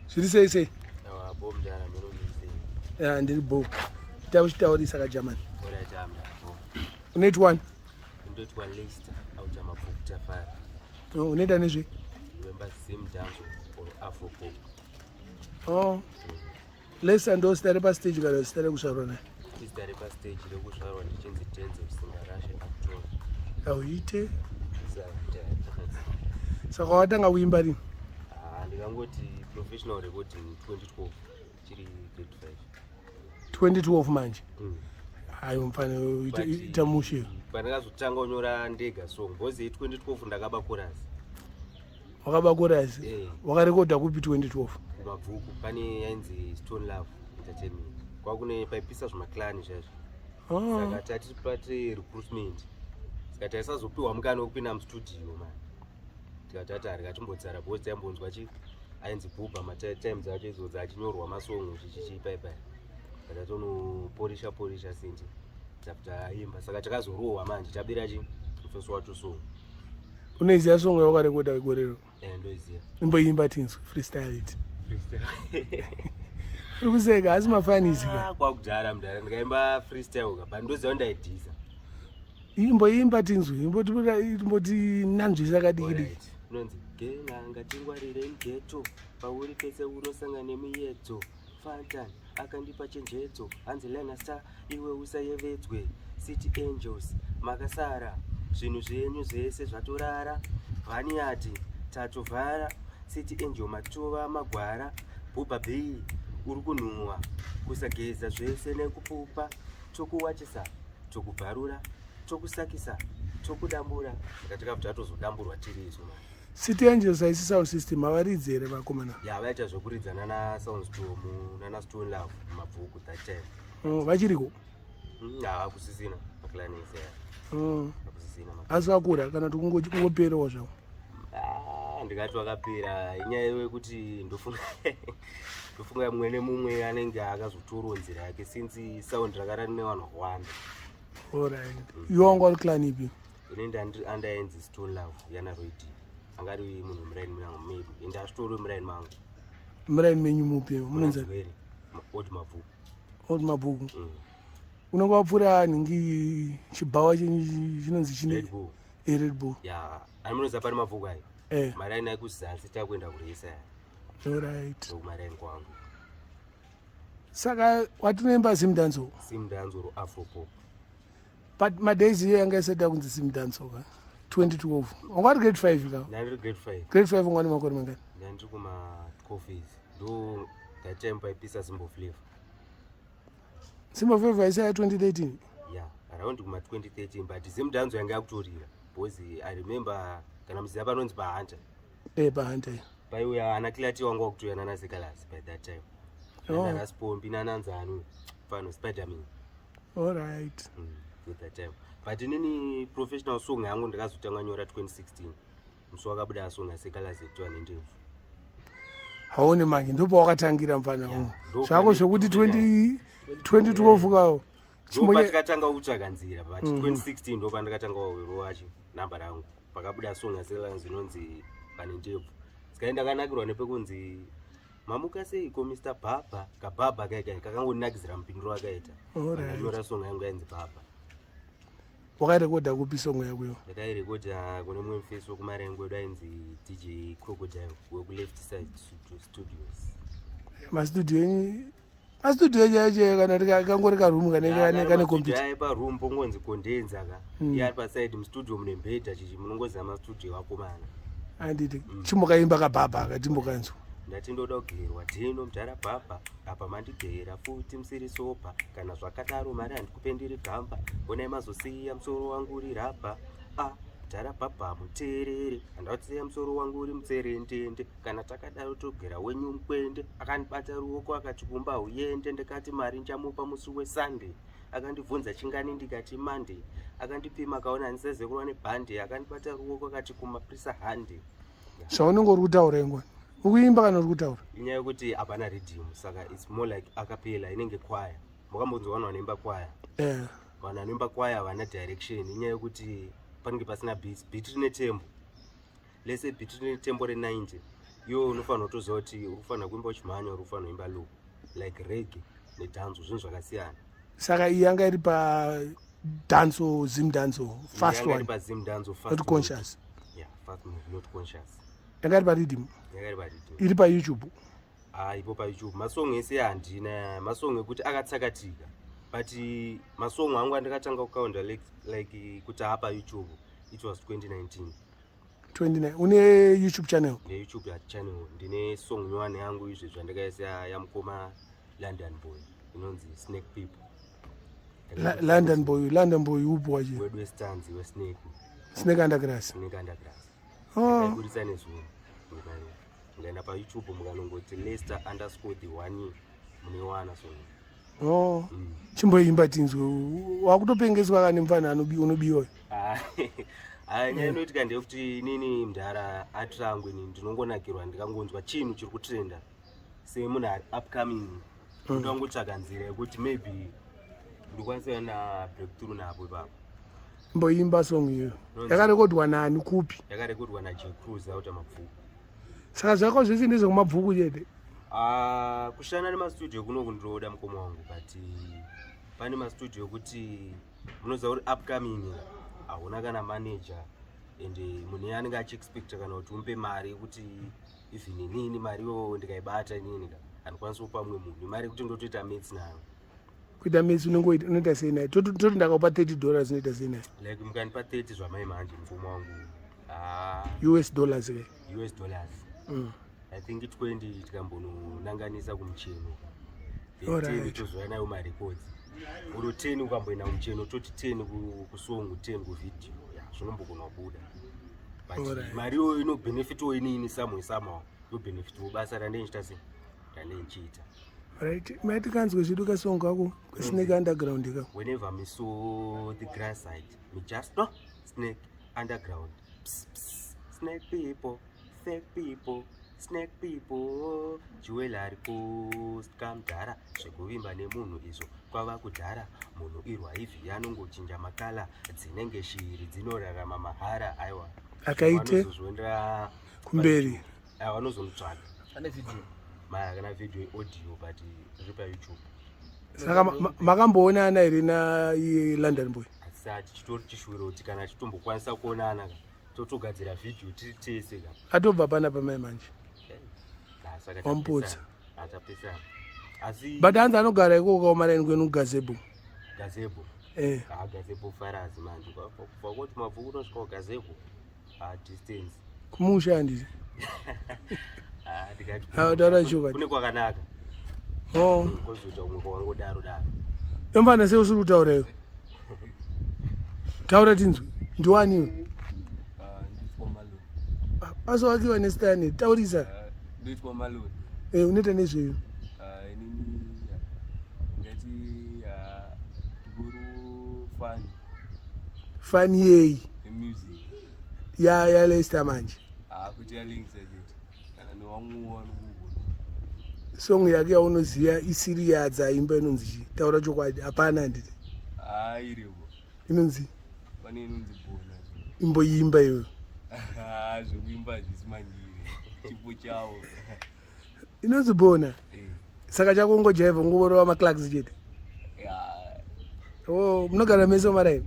Say. Yeah, and the book. Tell this a German. Need one. Leistar au chama fukuta fire. No, need an issue. Remember Zimdancehall or Afro pop. Oh. Less and those terrible stage got a terrible sorrow. This terrible stage, the bush are on the change the tens of Singarashe actor. How eat? So, what are we in? And I'm going to professional recording 2012. Chiri grade 5. 2012 manji. Ayumfana itamushi. Pandakazotanga unyora ndega song because 2012 ndakaba chorus. Wakaba chorus. Wakarekoda kupi 2012. Mabvuku pane yainzi Stone Love Entertainment. Kwakune paipisa zvimaclan izvazvo. Saka tati pati recruitment. Saka taisazopiwa mukana wekupinda mustudio man. Tikatati arikatimbodzara because taimbonzwa chi ainzi bhubha matimes acho izodza achinyorwa masongo chichipaipai. Saka tonoporisha sinti. Taimba saka takazorohwa manje tabira chi first wacho song. Unoziya song yawakarekoda gorero? Ndoziya. Imboimba tinzwe freestyle it. Ukuseka asi mafanizi ka. Kwakudhara mudhara ndikaimba freestyle ka pandoziya ndaidhisa. Imboimba tinzwe imboti nanzvisa kadiki. Unonzi genanga tingwarire mgeto pauri pese unosanga nemiyedzo Fantan akandipa chenjedzo hanzi Leistar iwe usayevedzwe City Angels makasara zvinhu zvenyu zvese zvatorara vaniati tatovhara City Angel matova magwara bhubha bei uri kunhuhwa kusageza zvese nekupupa tokuwachisa tokubvarura tokusakisa tokudambura takatika tozodamburwa tirizo. City Angels haisi sound system avaridzi here vakomana? Ya vaita zvokuridzana naSoundstorm nanaStone Love mabvuku that time. Vachiriko? Hakusisina maklanis ya. Hakusisina. Asi vakura kana kuti kungoperawo zvavo? Ndikati wakapera inyaya yekuti ndofunga mumwe nemumwe anenge akazotoronzera yake since sound rakara nevanhu vakawanda. Alright. Iwe uri clan ipi? Ine andaenzi Stone Love yana Roddie. Angari munhu muraini mangu maybe ende ashitori muraini mangu. Muraini menyu mupi munonzi old mabhuku. Unenge wapfuura nhingi chibhawa chinonzi chine Red Bull. Ya anonoza pane mabhuku ayo. Maraini ekuzasi takuenda kureisa. Alright. Maraini kwangu. Saka watinoimba Zimdancehall. Zimdancehall Afro pop. But my days here anga said kunzi Zimdancehall ka 2012. Ungari grade 5 ka? Ndiri grade 5. Grade 5 ungani makore mangani? Ndiri kuma 12 years. Do that time paipisa Simbo Flavor. Simbo Flavor isa 2013. Yeah, around kuma 2013 but Zimdancehall yanga yakutorira because I remember kana muziva panonzi paHunter. PaHunter. Paiuya ana kilati wangu wakutoya nana Zekalas by that time. Nana Spombi nana Nzanu pano Spider-Man. All right. At that time. But inini professional song yangu ndakazotanga nyora 2016. Musi wakabuda song yaSekalas etwa nendebvu. Haone manje ndopa wakatangira mfana wangu. Zvako zvokuti 2012 kawo. Chimwe ndakatanga kutsvaka nzira but 2016 ndopa ndakatanga wawiro wacho namba rangu. Pakabuda song yaSekalas inonzi panendebvu. Sikaenda kanakirwa nepekunzi mamuka seiko Mr. Baba kababa kakangonakizira mupinduro wakaita. Ndakanyora song yangu yanzi Baba. Wakarekoda kupi song yako? Ndakairekoda kune mumwe mufesi wekumarengo wedu ainzi DJ Crocodile weku-Leistar Studios. Mastudio enye kana kangori karumu kane computer. Ya paroom pongonzi condenser ka. Ya paside mustudio mune mbedha chichi munongoziva mastudio akomana. Anditi chimukaimba kababa akatimbokanzwa. Ndati ndoda kugerwa tino mudhara bhabha apa mandigera futi musiri sopa kana zvakadaro mari handikupendiri gamba onai mazosiya musoro wangu uri rapa mudhara bhabha muteerere handautsiya musoro wangu uri mutserendende kana takadaro togera wenyu mukwende akandibata ruoko akati kumba uyende ndikati mari nchamupa musi weSunday akandibvunza chingani ndikati Monday akandipima akaona handiseze kurwa nebhande akandibata ruoko akati kumaprisa hande. Zvaunenge uri kutaura ingwani ukuimba kana uri kutaura? Inyaya yekuti hapana rhythm saka it's more like acapella inenge choir. Makambonzwa vanhu vanoimba choir? Vanhu vanoimba choir havana direction inyaya yekuti panenge pasina beat rine tempo. Lese beat rine tempo re90 iwo unofanira kutoziva kuti unofanira kuimba uchimhanya uri ufanira kuimba loop like reggae nedhanzo zvinhu zvakasiyana. Saka iyi yanga iri padanzo Zimdancehall fast one not conscious. Yeah, fast move not conscious. Yanga iri paridhim iri paYouTube. Ipo paYouTube masong ese handina masong ekuti akatsakatika but masong angu andakatanga kukaunda like kuti apa YouTube it was 2019. 29 une YouTube channel? YouTube channel ndine song nyowani yangu izvi zvandakaisa yamukoma London boy inonzi Snake People. London boy upo waje westanzi Snake Undergrass. Ndaiburisa nezuva ngaenda paYouTube mukanongoti Leistar _the1 munewana song. Chimboimba tinzwe wakutopengeswa kane mfana unobiwa. Nyaya inoitika ndeyekuti inini Mdara atrangu ini ndinongonakirwa ndikangonzwa chinhu chiri kutrenda semunhu ari upcoming ndotangotsvaka nzira yekuti maybe ndikwanisa na breakthrough napo ipapo. Mboimba song iyo yakarekodwa nani kupi? Yakarekodwa naJcruise out amabvuku. Saka zvako zvese ndezvekumabvuku chete? Kushanda nemastudio kunoku ndinoda mukoma wangu but pane mastudio ekuti munoziva kuti upcoming hauna kana manager ende munhu anenge achiexpecta kana kuti umpe mari yekuti even nini mariyo ndikaibata nini handikwanisi kupa mumwe munhu mari yekuti ndotoita mates nayo. Kuita mates unoita sei naye? Toti ndakaupa $30 unoita sei naye? Like mukanipa 30 zvamai manje mukoma wangu US dollars ke? US dollars. I think 20 tikambononanganisa kumucheno 10 tozoya nayo marecords uro 10 ukamboenda kumucheno toti 10 kusongu 10 kuvideo zvinombogona kubuda but mariyo inobenefitiwo inini somehow yobenefitiwo basa randinchita sei randinchiita. Right, matikanzwe zvidu kasong kako Snake Underground ka. Whenever me saw the grass side me just no Snake Underground Snake people fake people Snake people jewelry post kamdara zvekuvimba nemunhu izvo kwava kudhara munhu irwa hivi yanongochinja makala dzinenge shiri dzinorarama mahara aiwa akaite kumberi vanozomutsvaga ane video maya kana video audio but iri paYouTube. Saka makamboonana here naLondon boy? Asati chitori chishwiro kuti kana chitombokwanisa kuonana totogadzira video tiri tese ka atobva pana pamai manje wamputsa atapesana asi but hanzi anogara ikoko umarani kwenu gazebo gazebo farazi manje kubva kuti mabvuku unosvika kugazebo distance kumusha handisi taura choka kune kwakanaka kozoita umwe kwawangodaro yomfana sei usiri kutaura iwe taura tinzwe ndiwaniwe asowakiwa nestani taurisa ndoitwa maloni unoita nezveyo inini ngati tikuru fani yei music ya Leistar manje kuti yalingisa chete kana newamwe wanogugona song yake yaunoziva isiri yadzaimba inonzi chii? Taura chokwadi hapana handiti iriko inonzi pane inonzi bona imboiimba iyoyo zvekuimba hazvisimangire chipo chavo inonzi bona saka chako ngojaiva ngorova maclarks chete munogara mese maraini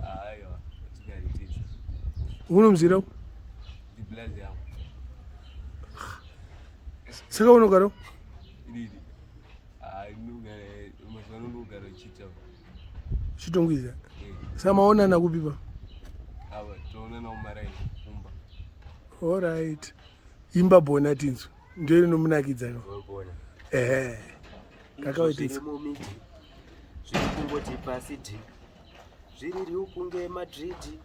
aiwa tikaritesa unomzirawo diblazi yangu saka unogarawo inini mazuvano ndogara uchita chitongwiza saka maonana kupipa ava toonana umaraini kumba. Alright, imba bona tinzwe ndio inomunakidza kakaitisa zviri kungoti pasiti zviriri ukunge madhidhi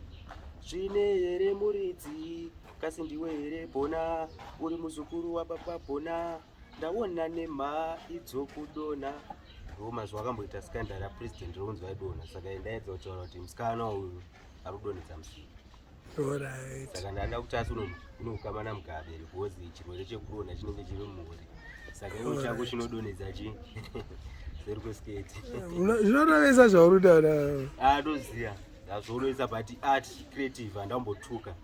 zvine here muridzi kasi ndiwe here bona uri muzukuru wababa bona ndaona nemha idzokudona ndo mazuva akamboita skanda rapresident ronzi vaidona saka endaedza kutaura kuti musikana uyu ari kudonhedza musiki. Saka ndada kuti asi unokamana mugabe because chirwere chekudonha chinenge chiri mumhuri saka iwo chako chinodonhedza chi seri kwesketi zvinorovesa zvaurutaura toziya zvaunoisa but art creative handambotuka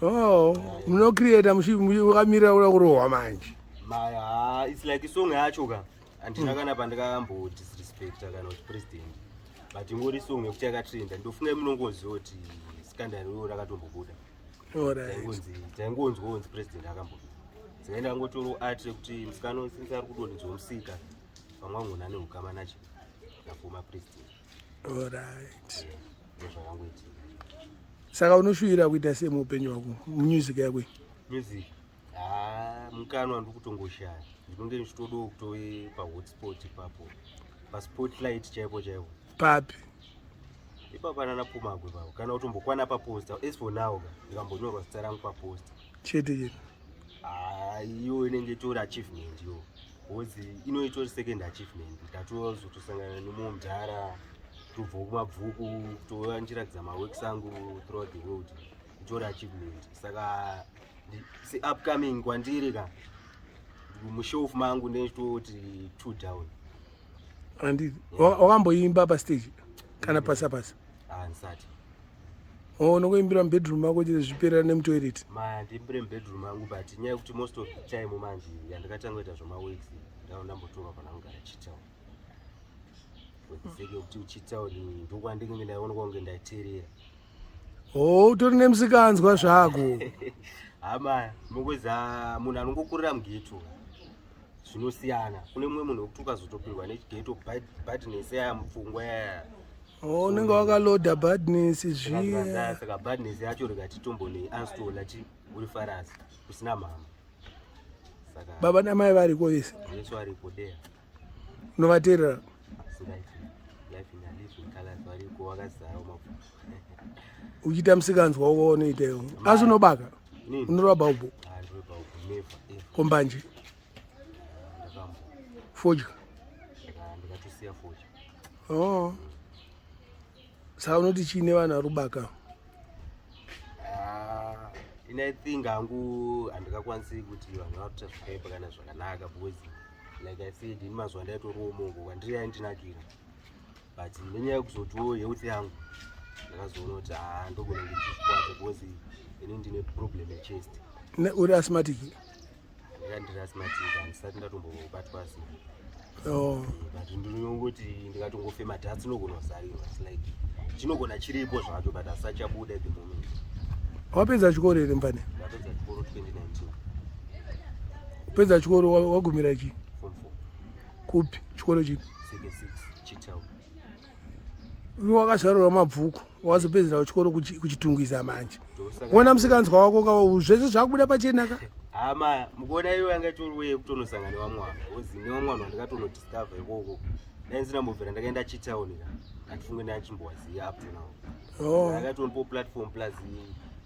Oh, munocreata mukamira ura kurohwa manje. It's like song yacho ka. Andina kana pandakambo disrespecta kana kuti president. But ingori song yekuti yakatrenda. Ndofunga munongoziva kuti scandal ro rakatombobuda. Alright. Taingonzwa president akambobuda. Zikaenda ngotoro art kuti musikano since ari kudonedzwa musika. Pamwe ngona neukama nacho. Ndafuma president. Alright. Ndozvakangoitika. Saka unoshuwira kuita sei muupenyu wako music yako? Music. Mukano wandiri kutongoshaya. Ndinonge ndichitodo kutove pahotspot ipapo. Paspotlight chaipo. Papi? Ipapo ananapumagwe papo. Kana utombokwana paposta. As for now, ndikambonyorwa zita rangu paposta. Chete. Iyo inenge itori achievement yo. Because inoitori second achievement. Ndatozotosangana nemumwe mudhara. Tubva kumabvuku kutova ndichiratidza maworks angu throughout the world. Itori achievement. Saka upcoming kwandiri ka mushofu mangu ndechitoti 2 down. Anditi wakamboimba pastage kana pasapasa? Ndisati. Unokuimbira mubedroom mako chete zviperera nemutoilet? Ndiimbire mubedroom mangu but nyaya yekuti most of the time manje yandikatanga kuita zvemaworks ndambotora pana kugara Chitown. Seke kuti uchitauni ndokwandinge ndaionekwa kunge ndaiteerera. Utori nemusikanzwa zvako. Hama mungoza munhu anongokurira mugeto zvinosiyana. Kune mumwe munhu wekuti ukazotopindwa nechigeto badness yaya mupfungwa yaya. Unenge wakaloda badness zviya. Saka badness yacho rikatitombo neinstall uri farasi usina mhamba. Saka baba namai variko vese? Yesu ariko there. Unovateerera? Variko vakazara mafu. Uchiita musikanzwa unoita iwo. Asi unobaka? Unorova baubo? Kombanje? Fodya? Ndikatosiya fodya. Oh. Saka unoti chine vanhu vari kubaka? I think hangu handikakwanisi kuti vanhu vakuita zvakaipa kana zvakanaka because like I said ini mazuva ndaitoriwo mongo kwandiri yaindinakira. But nenyaya yekuzotiwo health yangu ndakazoona kuti ndogona ndichikwata because ini ndine problem yechest. Uri asthmatic? Ndiri asthmatic handisati ndatombobatwa asima. But ndinongoti ndikatongofema dhatsi nogona kuzarirwa. It's like chinogona chiripo zvacho but hasachabuda at the moment. Wapedza chikoro here Mbane? Ndapedza chikoro 2019. Pedza chikoro wagumira chi? Form 4. Kupi? Chikoro chipi? Seke 6 Chitown. Wakazvarwa mabvuku wazopedzera chikoro kuchitungwiza manje. Wona musikanzwa wako zvese zvakubuda pachena ka? Hama mukuona iwe yanga itoriwe kutonosangana nevamwana. Uzi nevamwana ndakatonodiscover ikoko. Dai ndinambobvira ndakaenda Chitown ka. Handifunge ndachimbowaziva up to now. Ndakatombo platform plus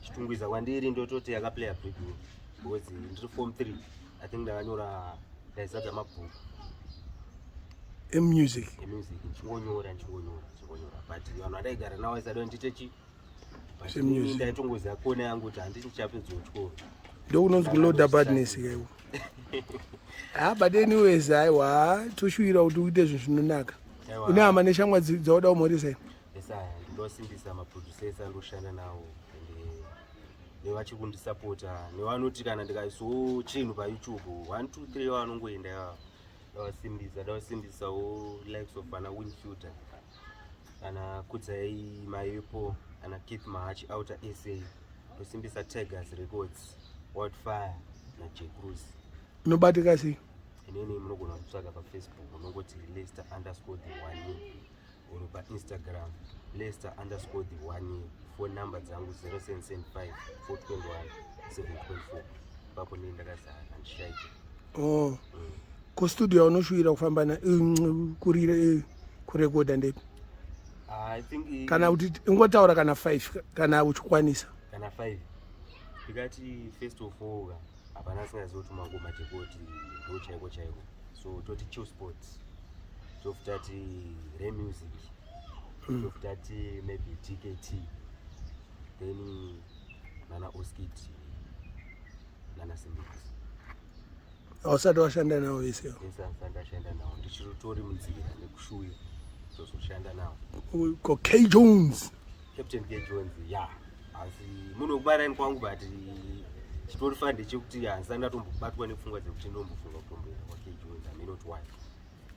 chitungwiza kwandiri ndototi yakaplaya big role. Because ndiri form 3 I think ndakanyora ndaizadza mabhuku emusic nchingonyora but vanhu vandaigara navo vaisada ndite chi but ini ndaitongoziva kona yangu kuti handisi ndichapedzawo chikoro. Ndokunonzi kuloda badness kaiwo. But anyways aiwa toshuwira kuti uite zvinhu zvinonaka. Une hama neshamwa dzauda kumhoresa? Yes, ndosimbisa maproducers andoshanda nawo nevachiri kundisapota nevanoti kana ndikaisawo chinhu paYouTube 1 2 3 vanongoenda davasimbisawo likes of ana Winfield ana Kudzai Maepo ana Keith Mahachi outer SA ndosimbisa Tigers Records Wildfire naJcruise. Unobatika sei? Inini munogona kutsvaga paFacebook unongoti Leistar_the1 uri paInstagram Leistar_the1. Phone number dzangu 0775 421 724. Papo ndini ndakazara handishaike. Kustudio unoshuwira kufamba kurekoda ndepi? I think kana kuti ingotaura kana 5 kana uchikwanisa kana 5 tikati first of all hapana singazoti mangoma chekoti ndo chaiko so toti chill sports tofutati re music tofutati maybe TKT then nana Oskit nana Simbisi. Ausati washanda nawo vese? Yes, ndashanda nawo ndichiritori munzira nekushuwira tozoshanda nawo. Ko K Jones, Captain K Jones, yeah. asi munokubara ni kwangu but chitori fande chekuti hansana tombobatwa nepfungwa dzekuti nombofunga kutombera kwake Jones I may not why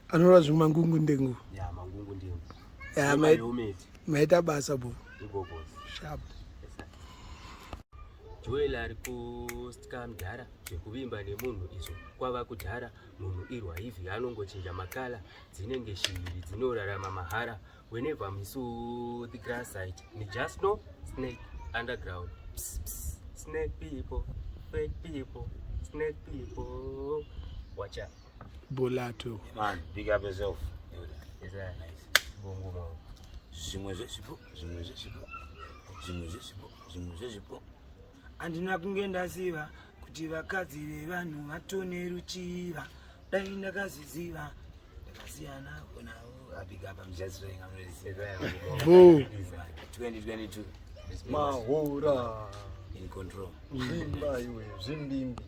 Anora zvimangungu ndengu. ya mangungu ndengu Ya maita basa bo. Igogos Sharp. Joel ari post kamdhara zvekuvimba nemunhu izvo kwava kudhara munhu irwa hivi anongochinja makala dzinenge shiri dzinorarama mahara whenever we saw the grass side we just know snake underground pss, pss, snake people fake people snake people watch out Bolato. Man, big up yourself. Is that nice? Bongo mo. Zimwe andina kungenda ziva kuti vakadzi vevanhu vatone ruchiva dai ndakaziziva ndakasiyana kunawo big up I'm just saying I'm ready to say that 2022 Mahora in control Zimba iwe Zimbimbi